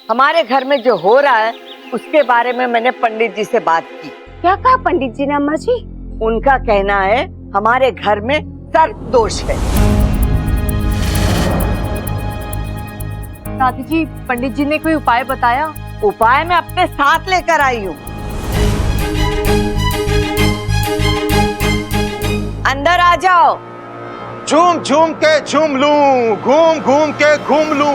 हमारे घर में जो हो रहा है उसके बारे में मैंने पंडित जी से बात की। क्या कहा पंडित जी ने अम्मा जी? उनका कहना है हमारे घर में सर्प दोष है। दादी जी, पंडित जी ने कोई उपाय बताया? उपाय मैं अपने साथ लेकर आई हूँ। अंदर आ जाओ। झूम झूम के झूम लूं, घूम घूम के घूम लूं,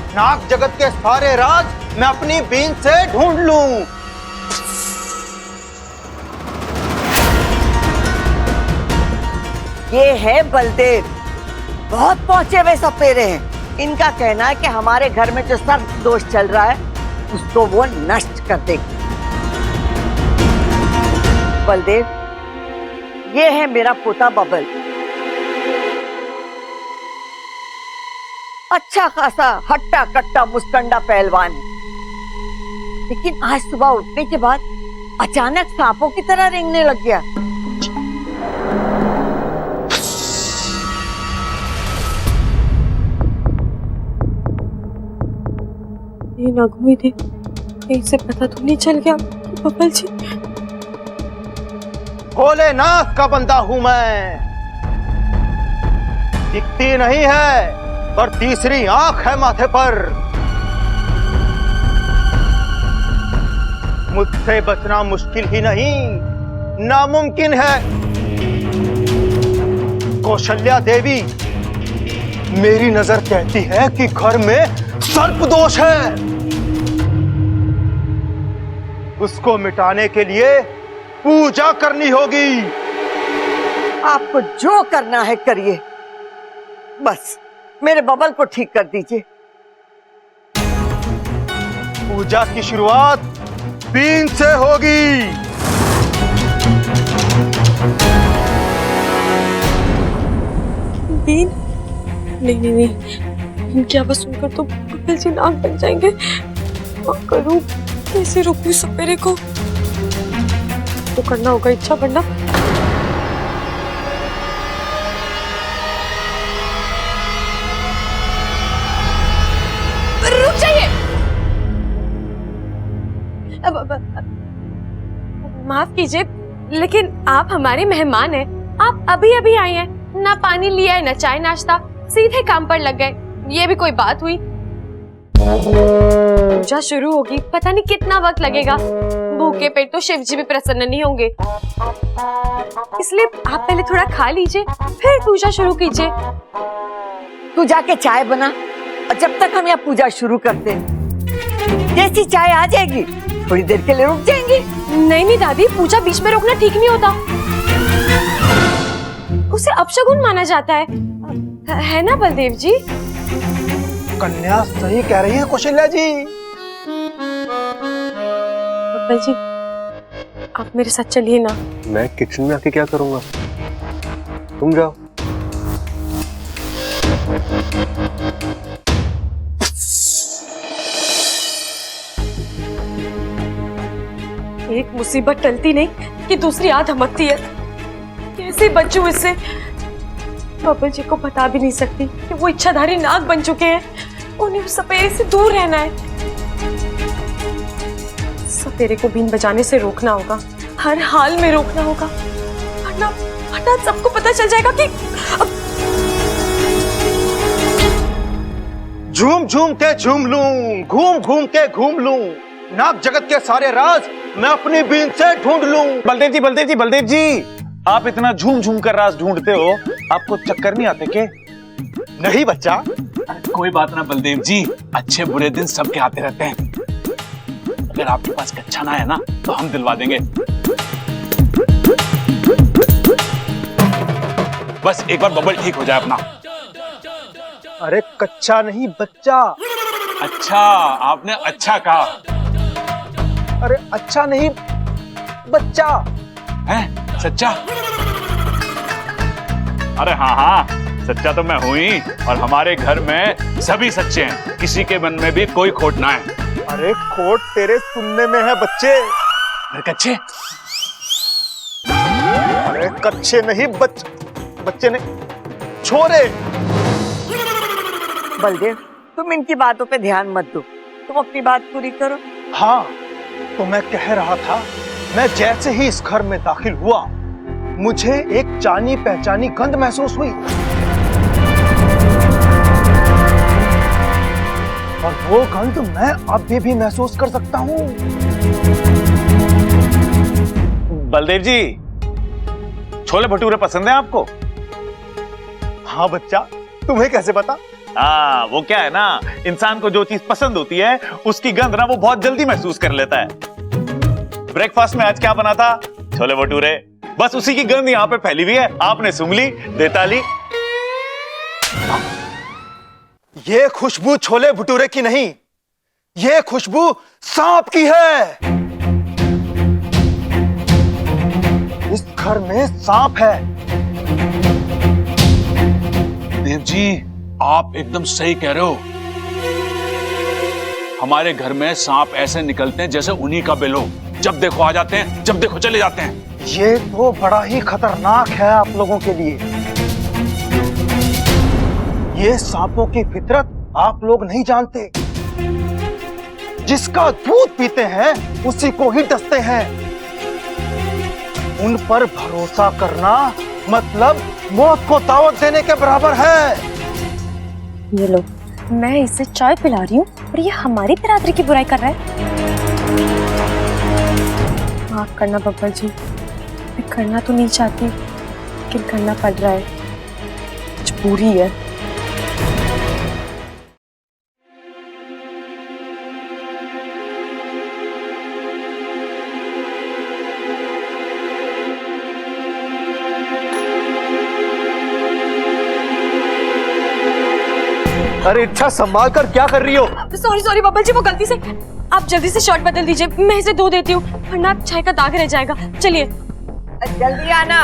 नाग जगत के सारे राज मैं अपनी बीन से ढूंढ लूं। ये है बलदेव, बहुत पहुंचे हुए सपेरे हैं। इनका कहना है कि हमारे घर में जो सर्प दोष चल रहा है उसको वो नष्ट कर देगी। बलदेव, ये है मेरा पोता बबल। अच्छा खासा हट्टा कट्टा मुस्टंडा पहलवान है, लेकिन आज सुबह उठने के बाद अचानक सांपों की तरह रेंगने लग गया। ये ना घूमी थी, कहीं से पता तो नहीं चल गया कि बबल जी? भोलेनाथ का बंदा हूं मैं, दिखती नहीं है पर तीसरी आंख है माथे पर। मुझसे बचना मुश्किल ही नहीं, नामुमकिन है। कौशल्या देवी, मेरी नजर कहती है कि घर में सर्प दोष है। उसको मिटाने के लिए पूजा करनी होगी। आपको जो करना है करिए, बस मेरे बबल को ठीक कर दीजिए। पूजा की शुरुआत बीन से होगी। बीन? नहीं नहीं नहीं, इनकी आवाज सुनकर तो बबल जी नाग बन जाएंगे। क्या करूं, कैसे रोकूं सपेरे को? तो करना होगा इच्छा बनना। रुक जाइए। माफ कीजिए, लेकिन आप हमारे मेहमान हैं। आप अभी अभी आए हैं, ना पानी लिया है ना चाय नाश्ता, सीधे काम पर लग गए। ये भी कोई बात हुई? पूजा शुरू होगी, पता नहीं कितना वक्त लगेगा। भूखे पेट तो शिव जी भी प्रसन्न नहीं होंगे, इसलिए आप पहले थोड़ा खा लीजिए, फिर पूजा शुरू कीजिए। तू जाके चाय बना, और जब तक हम यहाँ पूजा शुरू करते हैं, जैसी चाय आ जाएगी थोड़ी देर के लिए रुक जाएंगे। नहीं नहीं दादी, पूजा बीच में रोकना ठीक नहीं होता, उसे अपशगुन माना जाता है ना बलदेव जी? कन्या सही कह रही है कौशल्या जी। बब्बल जी, आप मेरे साथ चलिए ना। मैं किचन में आके क्या करूंगा, तुम जाओ। एक मुसीबत टलती नहीं कि दूसरी आ धमकती है। कैसे बचूं इससे? बब्बल जी को बता भी नहीं सकती कि वो इच्छाधारी नाग बन चुके हैं। उन्हें उस सपेरे से दूर रहना है। सपेरे को बीन बजाने से रोकना होगा, हर हाल में रोकना होगा, वरना सबको पता चल जाएगा कि झूम झूम के झूम लूं, घूम घूम के घूम लूं, नाग जगत के सारे राज मैं अपनी बीन से ढूंढ लूं। बलदेव जी, बलदेव जी, बलदेव जी, आप इतना झूम झूम कर राज ढूंढते हो, आपको चक्कर नहीं आते के? नहीं बच्चा। कोई बात ना बलदेव जी, अच्छे बुरे दिन सबके आते रहते हैं। अगर आपके पास कच्चा ना है ना तो हम दिलवा देंगे। बस एक बार बबल ठीक हो जाए अपना। अरे कच्चा नहीं बच्चा। अच्छा, आपने अच्छा कहा। अरे अच्छा नहीं बच्चा है सच्चा? अरे हाँ हाँ, सच्चा तो मैं हूं ही, और हमारे घर में सभी सच्चे हैं, किसी के मन में भी कोई खोट ना है। अरे खोट तेरे सुनने में है बच्चे। अरे कच्चे? अरे कच्चे नहीं बच्चे नहीं, छोरे। बलदेव, तुम इनकी बातों पे ध्यान मत दो, तुम अपनी बात पूरी करो। हाँ, तो मैं कह रहा था, मैं जैसे ही इस घर में दाखिल हुआ, मुझे एक जानी पहचानी गंध महसूस हुई, और वो गंध मैं अभी भी महसूस कर सकता हूँ। बलदेव जी, छोले भटूरे पसंद है आपको? हाँ बच्चा, तुम्हें कैसे पता? हाँ, वो क्या है ना, इंसान को जो चीज पसंद होती है उसकी गंध ना वो बहुत जल्दी महसूस कर लेता है। ब्रेकफास्ट में आज क्या बना था? छोले भटूरे। बस उसी की गंध यहाँ पे फैली हुई है, आपने सूंघ ली, देता ली। ये खुशबू छोले भटूरे की नहीं, ये खुशबू सांप की है। इस घर में सांप है। देव जी, आप एकदम सही कह रहे हो। हमारे घर में सांप ऐसे निकलते हैं जैसे उन्हीं का बिल हो, जब देखो आ जाते हैं, जब देखो चले जाते हैं। ये तो बड़ा ही खतरनाक है आप लोगों के लिए। ये सांपों की फितरत आप लोग नहीं जानते। जिसका दूध पीते हैं उसी को ही डसते हैं। उन पर भरोसा करना मतलब मौत को दावत देने के बराबर है। ये लो, मैं इसे चाय पिला रही हूँ और ये हमारी बिरादरी की बुराई कर रहा है। माफ करना बब्बर जी, मैं करना तो नहीं चाहती लेकिन करना पड़ रहा है, मजबूरी है। अरे इच्छा, संभाल कर क्या कर रही हो? सॉरी सॉरी बब्बल जी, वो गलती से। आप जल्दी से शर्ट बदल दीजिए, मैं इसे धो देती हूँ, वरना चाय का दाग रह जाएगा। चलिए जल्दी आना।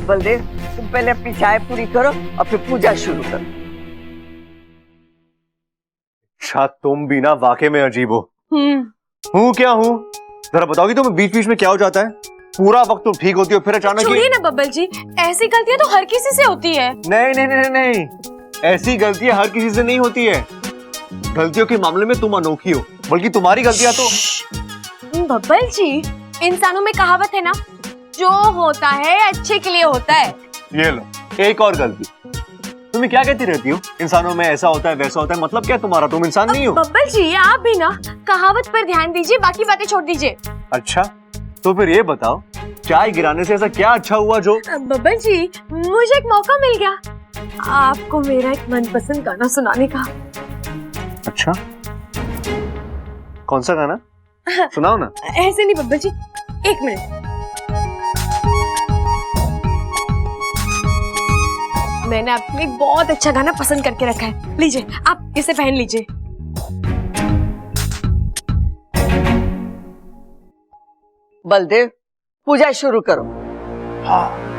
बलदेव, तुम पहले अपनी चाय पूरी करो और फिर पूजा शुरू करो। अच्छा, तुम भी ना वाकई में अजीब हो। हम्म, हूँ क्या हूँ? जरा बताओगी तुम्हें बीच बीच में क्या हो जाता है? पूरा वक्त तुम ठीक होती हो, फिर अचानक छोड़िए ना बब्बल जी, ऐसी गलतियां तो हर किसी से होती है। नहीं नहीं नहीं नहीं, ऐसी गलतियां हर किसी से नहीं होती है। गलतियों के मामले में तुम अनोखी हो, बल्कि तुम्हारी गलतियां तो। बब्बर जी, इंसानों में कहावत है ना, जो होता है अच्छे के लिए होता है। ये लो, एक और गलती। तुम्हें क्या कहती रहती हो? इंसानों में ऐसा होता है, वैसा होता है, मतलब क्या तुम्हारा? तुम इंसान नहीं हो। बब्बर जी, आप भी ना कहावत पर ध्यान दीजिए, बाकी बातें छोड़ दीजिए। अच्छा, तो फिर ये बताओ, चाय गिराने से ऐसा क्या अच्छा हुआ जो? बब्बर जी, मुझे एक मौका मिल गया आपको मेरा एक मनपसंद गाना सुनाने का। अच्छा, कौन सा गाना? सुनाओ ना। ऐसे नहीं बब्बर जी, एक मिनट। मैंने आपके लिए बहुत अच्छा गाना पसंद करके रखा है, लीजिए आप इसे पहन लीजिए। बलदेव, पूजा शुरू करो। हाँ।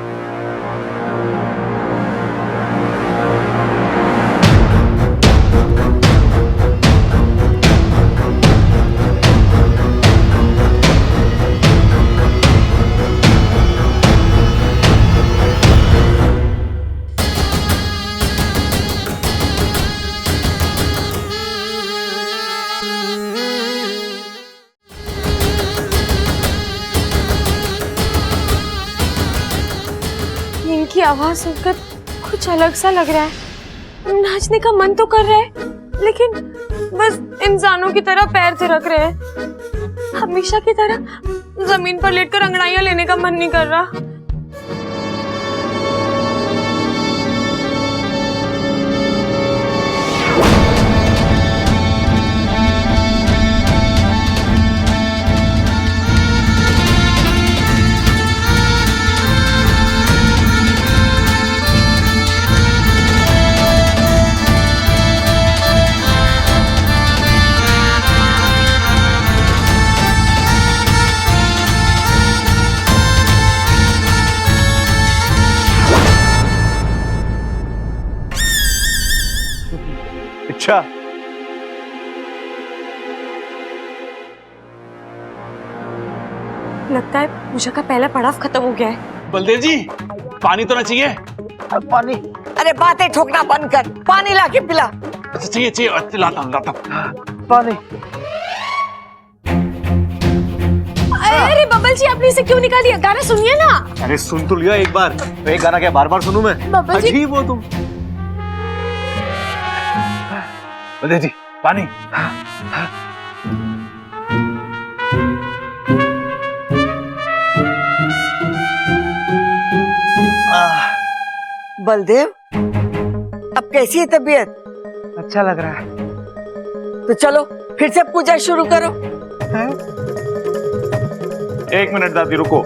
इनकी आवाज सुनकर कुछ अलग सा लग रहा है। नाचने का मन तो कर रहा है, लेकिन बस इंसानों की तरह पैर थिरक रहे हैं। हमेशा की तरह जमीन पर लेटकर अंगड़ाइयां लेने का मन नहीं कर रहा। अच्छा, लगता है पूजा का पहला पड़ाव खत्म हो गया है। बलदेव जी, पानी तो ना चाहिए? पानी अरे बातें ठोकना बंद कर, पानी लाके पिला। अच्छा चाहिए लाता हूँ। पानी। अरे बबल जी, आपने इसे क्यों निकाल दिया? गाना सुनिए ना। अरे सुन तो लिया एक बार, तो एक गाना क्या बार बार सुनूं मैं? बाबा जी। अजीब हो तुम। बलदेव जी पानी। बलदेव, अब कैसी है तबीयत? अच्छा लग रहा है। तो चलो फिर से पूजा शुरू करो। एक मिनट दादी रुको।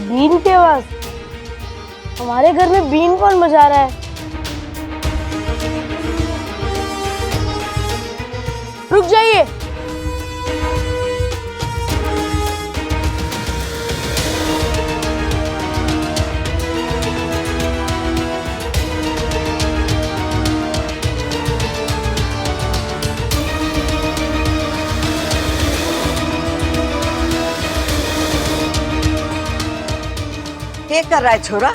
बीन की आवाज? हमारे घर में बीन कौन बजा रहा है? रुक जाइए। क्या कर रहा है छोरा?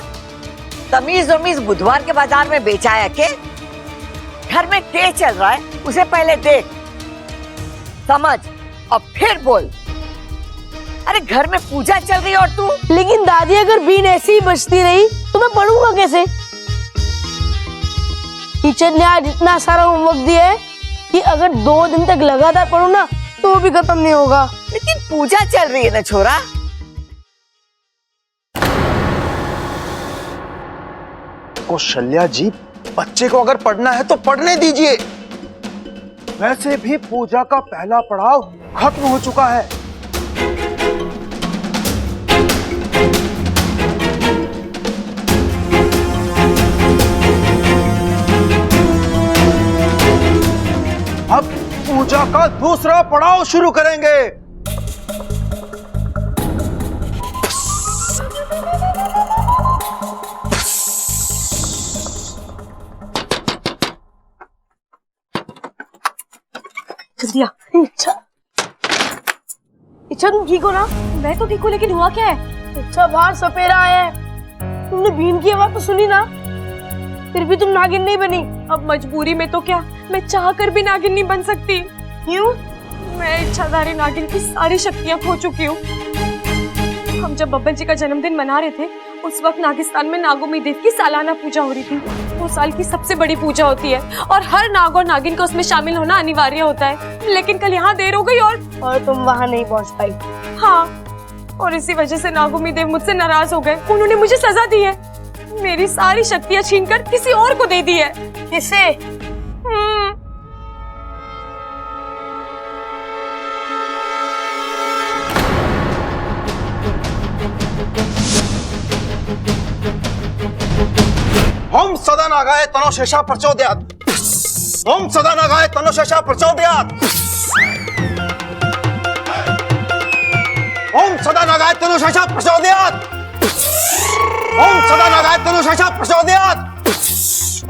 तमीज वमीज बुधवार के बाजार में बेचा है के? घर में क्या चल रहा है उसे पहले देख, समझ और फिर बोल। अरे घर में पूजा चल रही है और तू? लेकिन दादी, अगर बीन ऐसी ही बजती रही तो मैं पढ़ूंगा कैसे? टीचर ने आज इतना सारा होमवर्क दिया है कि अगर 2 दिन तक लगातार पढ़ूं ना तो वो भी खत्म नहीं होगा। लेकिन पूजा चल रही है ना छोरा। कौशल्या जी, बच्चे को अगर पढ़ना है तो पढ़ने दीजिए। वैसे भी पूजा का पहला पड़ाव खत्म हो चुका है। अब पूजा का दूसरा पड़ाव शुरू करेंगे। दिया। अच्छा तुम ठीक हो ना? मैं तो ठीक हूँ, लेकिन हुआ क्या है? अच्छा, बाहर सपेरा आया है। तुमने भीम की आवाज तो सुनी ना, फिर भी तुम नागिन नहीं बनी। अब मजबूरी में तो क्या, मैं चाह कर भी नागिन नहीं बन सकती। क्यों? मैं इच्छाधारी नागिन की सारी शक्तियां खो चुकी हूँ। हम जब बब्बन जी का जन्मदिन मना रहे थे, उस वक्त नागिस्तान में नागोमी देव की सालाना पूजा हो रही थी। वो साल की सबसे बड़ी पूजा होती है और हर नाग और नागिन को उसमें शामिल होना अनिवार्य होता है। लेकिन कल यहाँ देर हो गई और तुम वहाँ नहीं पहुँच पाई। हाँ, और इसी वजह से नागोमी देव मुझसे नाराज हो गए। उन्होंने मुझे सजा दी है, मेरी सारी शक्तियाँ छीनकर किसी और को दे दी है। किसे? ओम सदा नागाय तनोशेषा प्रचोदयात्। ओम सदा नागाय तनोशेषा प्रचोदयात्। ओम सदा नागाय तनोशेषा प्रचोदयात्। ओम सदा नागाय तनोशेषा प्रचोदयात्।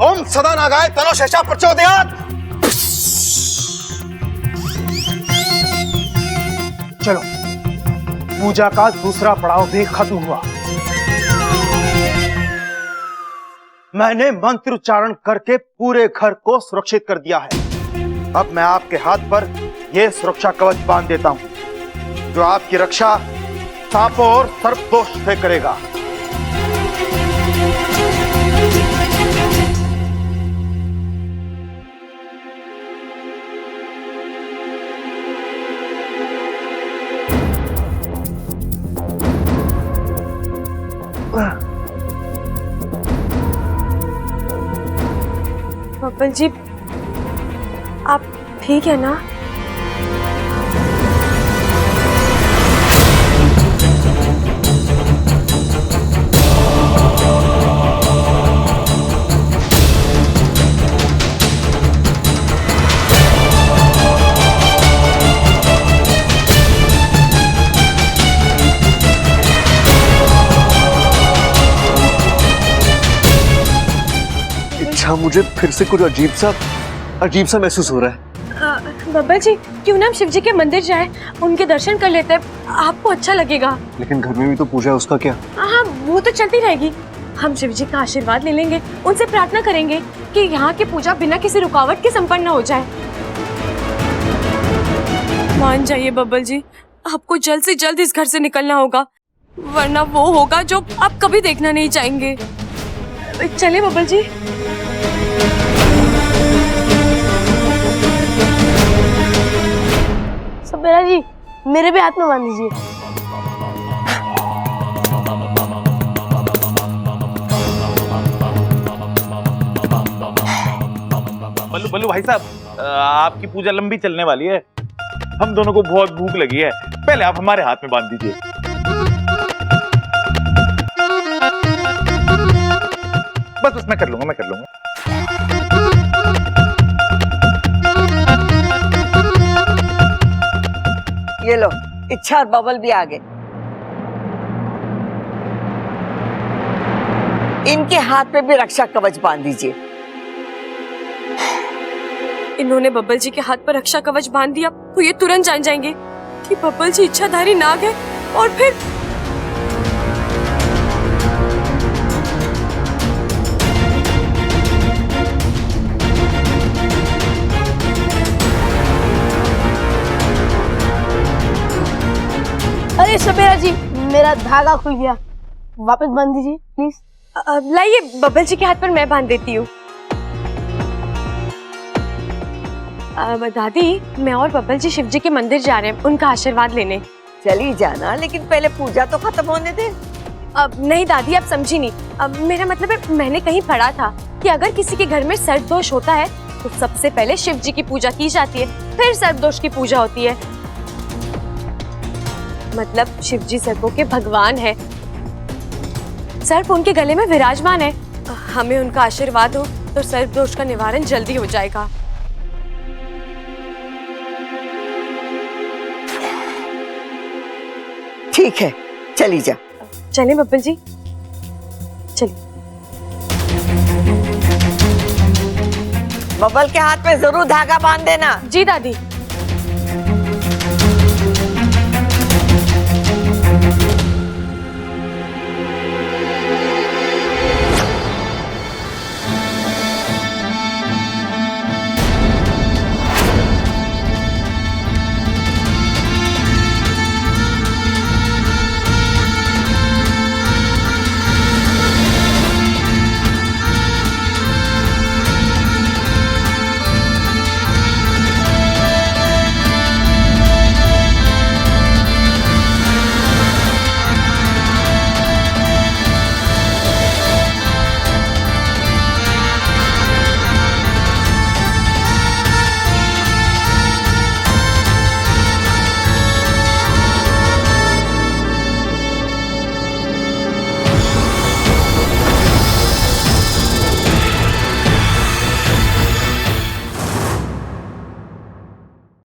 ओम सदा नागाय तनोशेषा प्रचोदयात्। चलो, पूजा का दूसरा पड़ाव भी खत्म हुआ। मैंने मंत्र उच्चारण करके पूरे घर को सुरक्षित कर दिया है। अब मैं आपके हाथ पर यह सुरक्षा कवच बांध देता हूं। जो आपकी रक्षा सांपों और सर्पदोष से करेगा। बब्बल जी, आप ठीक है ना? अच्छा, मुझे फिर से कुछ अजीब सा महसूस हो रहा है। बब्बल जी, क्यों ना हम शिव जी के मंदिर जाएं, उनके दर्शन कर लेते हैं, आपको अच्छा लगेगा। लेकिन घर में भी तो पूजा है, उसका क्या? हाँ, वो तो चलती रहेगी। हम शिव जी का आशीर्वाद ले लेंगे, उनसे प्रार्थना करेंगे कि यहाँ की पूजा बिना किसी रुकावट के संपन्न हो जाए। मान जाइए बब्बल जी, आपको जल्द से जल्द इस घर से निकलना होगा, वरना वो होगा जो आप कभी देखना नहीं चाहेंगे। चले बब्बल जी। सपेरा जी, मेरे भी हाथ में बांध दीजिए। बल्लू बल्लू भाई साहब, आपकी पूजा लंबी चलने वाली है, हम दोनों को बहुत भूख लगी है, पहले आप हमारे हाथ में बांध दीजिए। बस मैं कर लूंगा। ये लो, इच्छा और बबल भी आ गए। इनके हाथ पे भी रक्षा कवच बांध दीजिए। इन्होंने बब्बल जी के हाथ पर रक्षा कवच बांध दिया तो ये तुरंत जान जाएंगे कि बब्बल जी इच्छाधारी नाग है, और फिर अरे सपेरा जी, मेरा धागा खुल गया, वापस बांध दीजिए प्लीज। लाइए, बब्बल जी के हाथ पर मैं बांध देती हूँ। दादी, मैं और बब्बल जी शिव जी के मंदिर जा रहे हैं उनका आशीर्वाद लेने। चली जाना, लेकिन पहले पूजा तो खत्म होने दे। अब नहीं दादी, आप समझी नहीं। अब मेरा मतलब है, मैंने कहीं पढ़ा था कि अगर किसी के घर में सर्पदोष होता है तो सबसे पहले शिव जी की पूजा की जाती है, फिर सर्पदोष की पूजा होती है। मतलब शिव जी सर्पों के भगवान है, सर्प उनके गले में विराजमान है। हमें उनका आशीर्वाद हो तो सर्पदोष का निवारण जल्दी हो जाएगा। ठीक है, चली जा। चलें बब्बल जी, चलिए। बबल के हाथ में जरूर धागा बांध देना। जी दादी।